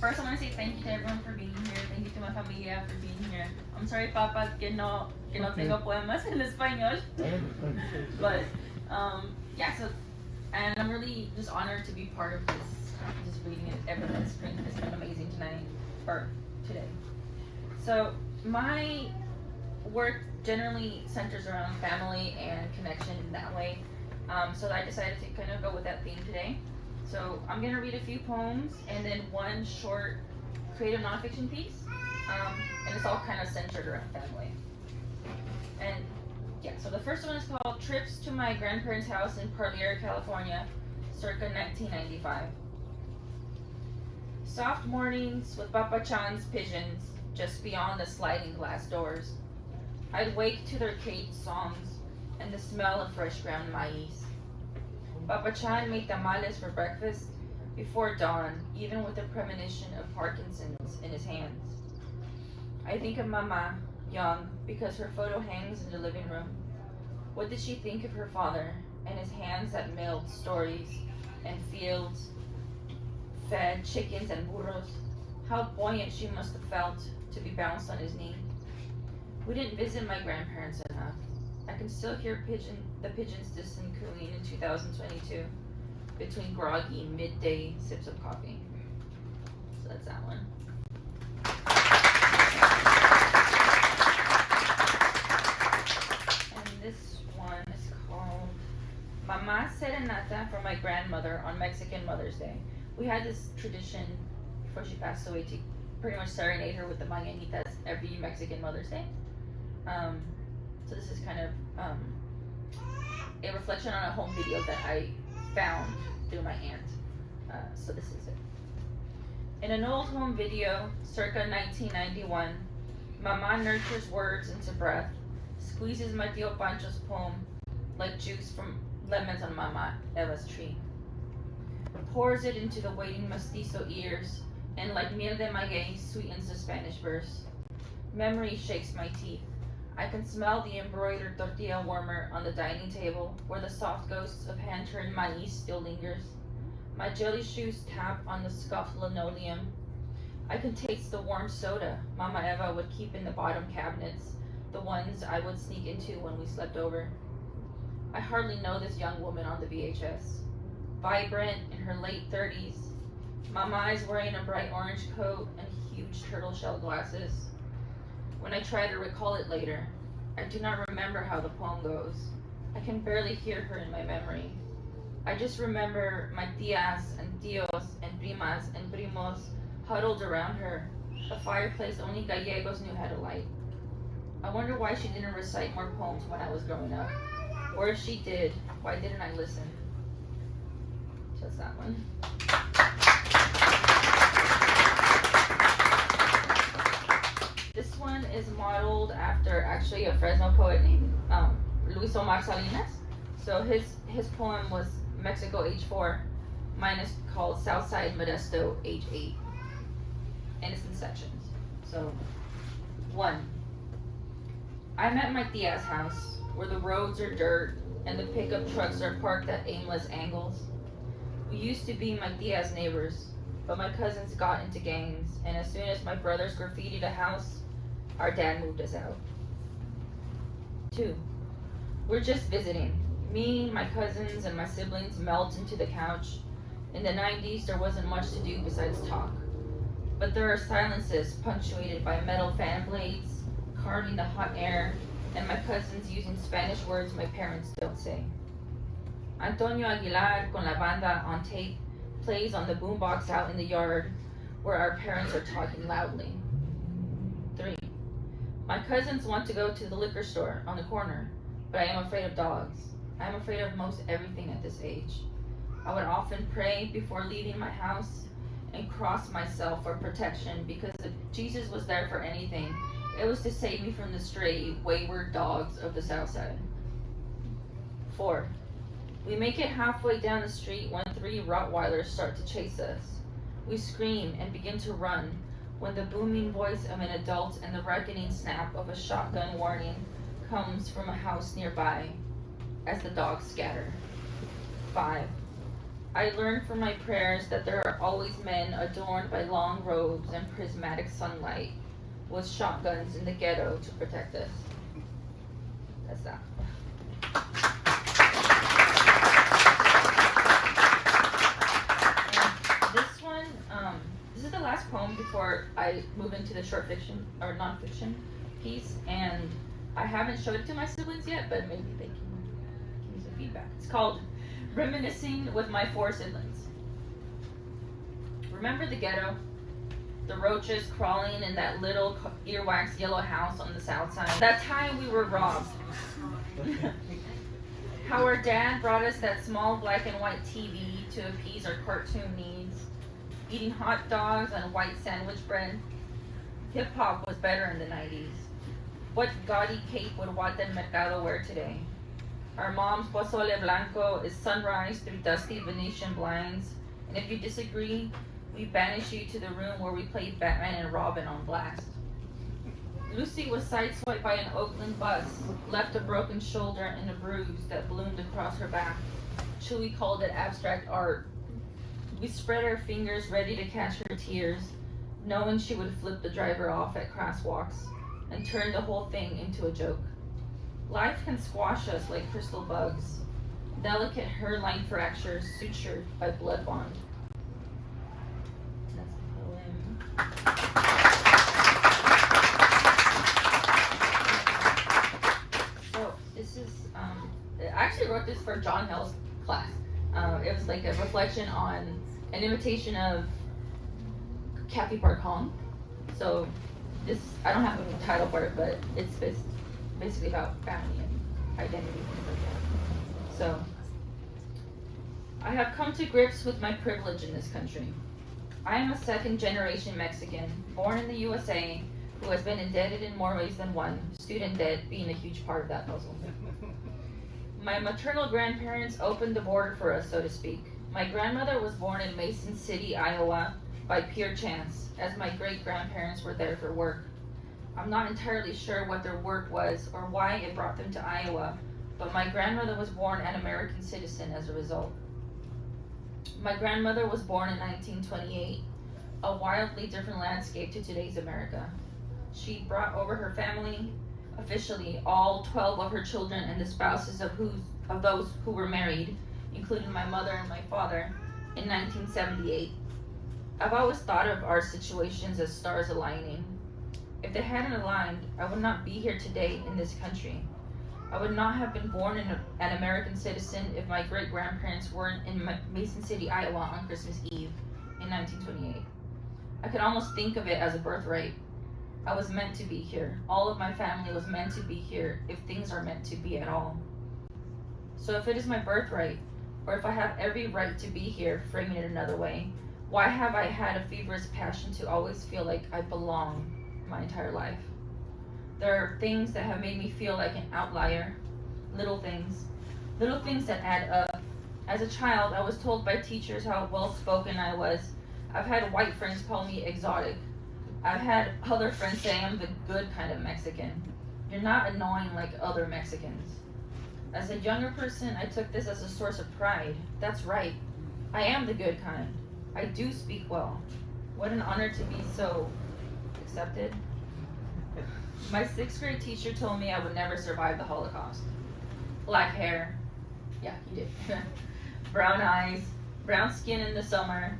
First, I want to say thank you to everyone for being here. Thank you to my familia for being here. I'm sorry, Papa, que no tengo poemas en español. But, yeah, so, and I'm really just honored to be part of this, just reading it. Everyone's been amazing tonight, or today. So, my work generally centers around family and connection in that way. So I decided to kind of go with that theme today. So I'm going to read a few poems and then one short creative nonfiction piece. And it's all kind of centered around family. And yeah, so the first one is called Trips to My Grandparents' House in Parlier, California, circa 1995. Soft mornings with Papa Chan's pigeons just beyond the sliding glass doors. I'd wake to their caged songs and the smell of fresh ground maize. Papa Chan made tamales for breakfast before dawn, even with the premonition of Parkinson's in his hands. I think of Mama, young, because her photo hangs in the living room. What did she think of her father and his hands that milled stories and fields, fed chickens and burros? How buoyant she must have felt to be bounced on his knee. We didn't visit my grandparents enough. I can still hear the pigeons' distant cooing in 2022 between groggy midday sips of coffee. So that's that one. And this one is called Mama Serenata for my grandmother on Mexican Mother's Day. We had this tradition before she passed away to pretty much serenade her with the mañanitas every Mexican Mother's Day. So this is kind of a reflection on a home video that I found through my aunt. So this is it. In an old home video, circa 1991, Mama nurtures words into breath, squeezes my Tio Pancho's poem like juice from lemons on Mama Eva's tree, pours it into the waiting mestizo ears, and like miel de maguey sweetens the Spanish verse. Memory shakes my teeth. I can smell the embroidered tortilla warmer on the dining table where the soft ghosts of hand-turned maize still lingers. My jelly shoes tap on the scuffed linoleum. I can taste the warm soda Mama Eva would keep in the bottom cabinets, the ones I would sneak into when we slept over. I hardly know this young woman on the VHS. Vibrant, in her late 30s, Mama is wearing a bright orange coat and huge turtle shell glasses. When I try to recall it later, I do not remember how the poem goes. I can barely hear her in my memory. I just remember my tias and tios and primas and primos huddled around her, a fireplace only Gallegos knew how to light. I wonder why she didn't recite more poems when I was growing up. Or if she did, why didn't I listen? Just that one. This one is modeled after actually a Fresno poet named Luis Omar Salinas. So his poem was Mexico age 4. Mine is called Southside Modesto age 8. And it's in sections. So 1. I'm at my tia's house where the roads are dirt and the pickup trucks are parked at aimless angles. We used to be my tia's neighbors, but my cousins got into gangs, and as soon as my brothers graffitied a house, our dad moved us out. 2. We're just visiting. Me, my cousins, and my siblings melt into the couch. In the 90s, there wasn't much to do besides talk. But there are silences punctuated by metal fan blades, carving the hot air, and my cousins using Spanish words my parents don't say. Antonio Aguilar con la banda on tape plays on the boombox out in the yard where our parents are talking loudly. 3. My cousins want to go to the liquor store on the corner, but I am afraid of dogs. I am afraid of most everything at this age. I would often pray before leaving my house and cross myself for protection, because if Jesus was there for anything, it was to save me from the stray, wayward dogs of the South Side. 4. We make it halfway down the street when 3 Rottweilers start to chase us. We scream and begin to run when the booming voice of an adult and the reckoning snap of a shotgun warning comes from a house nearby as the dogs scatter. 5. I learned from my prayers that there are always men adorned by long robes and prismatic sunlight with shotguns in the ghetto to protect us. That's that. And this one, this is the last poem before I move into the short fiction or nonfiction piece, and I haven't showed it to my siblings yet, but maybe they can give me some feedback. It's called Reminiscing with My Four Siblings. Remember the ghetto? The roaches crawling in that little earwax yellow house on the south side. That time we were robbed. How our dad brought us that small black and white TV to appease our cartoon needs. Eating hot dogs on white sandwich bread. Hip hop was better in the 90s. What gaudy cape would Watan Mercado wear today? Our mom's pozole blanco is sunrise through dusty Venetian blinds. And if you disagree, we banish you to the room where we played Batman and Robin on blast. Lucy was sideswiped by an Oakland bus, left a broken shoulder and a bruise that bloomed across her back. Chewy called it abstract art. We spread our fingers ready to catch her tears, knowing she would flip the driver off at crosswalks and turn the whole thing into a joke. Life can squash us like crystal bugs, delicate hairline fractures sutured by blood bond. That's a poem. So this is, I actually wrote this for John Hill's class. It was like a reflection on an imitation of Kathy Park Hong. So this, I don't have a title for it, but it's basically about family and identity, things like that. So, I have come to grips with my privilege in this country. I am a second generation Mexican, born in the USA, who has been indebted in more ways than one, student debt being a huge part of that puzzle. My maternal grandparents opened the border for us, so to speak. My grandmother was born in Mason City, Iowa, by pure chance, as my great-grandparents were there for work. I'm not entirely sure what their work was or why it brought them to Iowa, but my grandmother was born an American citizen as a result. My grandmother was born in 1928, a wildly different landscape to today's America. She brought over her family, officially all 12 of her children and the spouses of those who were married, including my mother and my father, in 1978. I've always thought of our situations as stars aligning. If they hadn't aligned, I would not be here today in this country. I would not have been born an American citizen if my great-grandparents weren't in Mason City, Iowa on Christmas Eve in 1928. I could almost think of it as a birthright. I was meant to be here. All of my family was meant to be here if things are meant to be at all. So if it is my birthright, or if I have every right to be here, framing it another way, why have I had a feverish passion to always feel like I belong my entire life? There are things that have made me feel like an outlier, little things that add up. As a child, I was told by teachers how well-spoken I was. I've had white friends call me exotic. I've had other friends say I'm the good kind of Mexican. You're not annoying like other Mexicans. As a younger person, I took this as a source of pride. That's right. I am the good kind. I do speak well. What an honor to be so accepted. My 6th grade teacher told me I would never survive the Holocaust. Black hair. Yeah, you did. Brown eyes. Brown skin in the summer.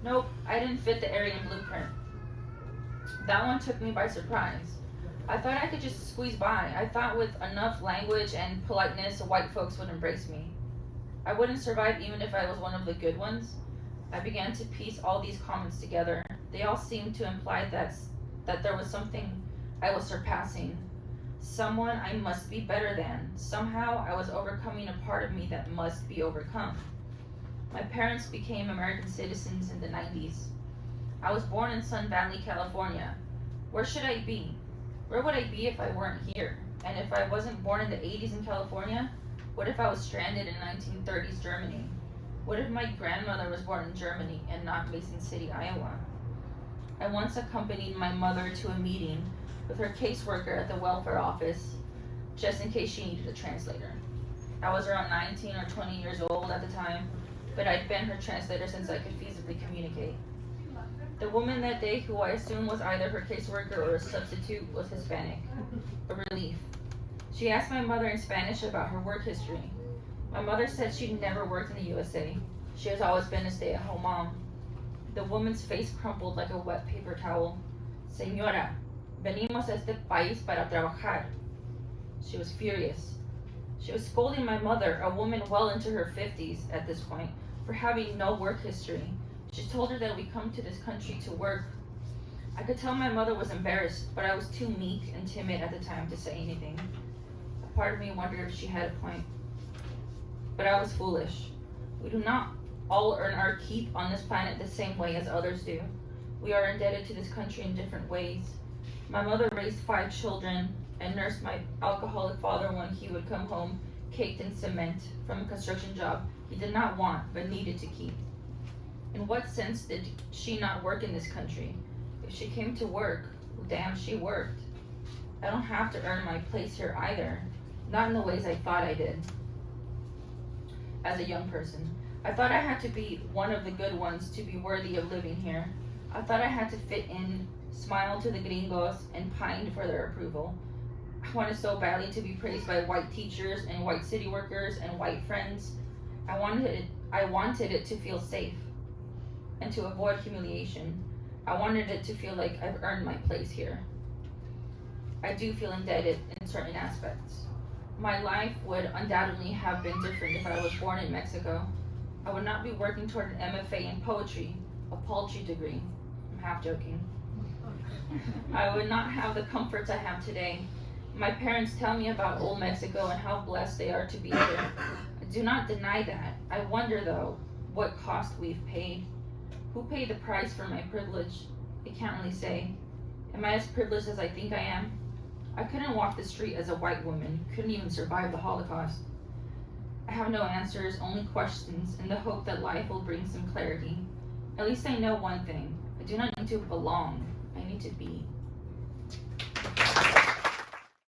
Nope, I didn't fit the Aryan blueprint. That one took me by surprise. I thought I could just squeeze by. I thought with enough language and politeness, white folks would embrace me. I wouldn't survive even if I was one of the good ones. I began to piece all these comments together. They all seemed to imply that there was something I was surpassing, someone I must be better than. Somehow I was overcoming a part of me that must be overcome. My parents became American citizens in the 90s. I was born in Sun Valley, California. Where should I be? Where would I be if I weren't here? And if I wasn't born in the 80s in California, what if I was stranded in 1930s Germany? What if my grandmother was born in Germany and not Mason City, Iowa? I once accompanied my mother to a meeting with her caseworker at the welfare office, just in case she needed a translator. I was around 19 or 20 years old at the time. but I'd been her translator since I could feasibly communicate. The woman that day, who I assumed was either her caseworker or a substitute, was Hispanic. A relief. She asked my mother in Spanish about her work history. My mother said she'd never worked in the USA. She has always been a stay-at-home mom. The woman's face crumpled like a wet paper towel. Señora, venimos a este país para trabajar. She was furious. She was scolding my mother, a woman well into her 50s at this point, for having no work history. She told her that we come to this country to work. I could tell my mother was embarrassed, but I was too meek and timid at the time to say anything. A part of me wondered if she had a point. But I was foolish. We do not all earn our keep on this planet the same way as others do. We are indebted to this country in different ways. My mother raised 5 children and nursed my alcoholic father when he would come home caked in cement from a construction job he did not want but needed to keep. In what sense did she not work in this country? If she came to work, well, damn, she worked. I don't have to earn my place here either, not in the ways I thought I did. As a young person, I thought I had to be one of the good ones to be worthy of living here. I thought I had to fit in, smile to the gringos, and pine for their approval. I wanted so badly to be praised by white teachers and white city workers and white friends. I wanted it to feel safe and to avoid humiliation. I wanted it to feel like I've earned my place here. I do feel indebted in certain aspects. My life would undoubtedly have been different if I was born in Mexico. I would not be working toward an MFA in poetry, a paltry degree. I'm half joking. I would not have the comforts I have today. My parents tell me about old Mexico and how blessed they are to be here. I do not deny that. I wonder, though, what cost we've paid. Who paid the price for my privilege? I can't really say. Am I as privileged as I think I am? I couldn't walk the street as a white woman, couldn't even survive the Holocaust. I have no answers, only questions, in the hope that life will bring some clarity. At least I know one thing. I do not need to belong. I need to be.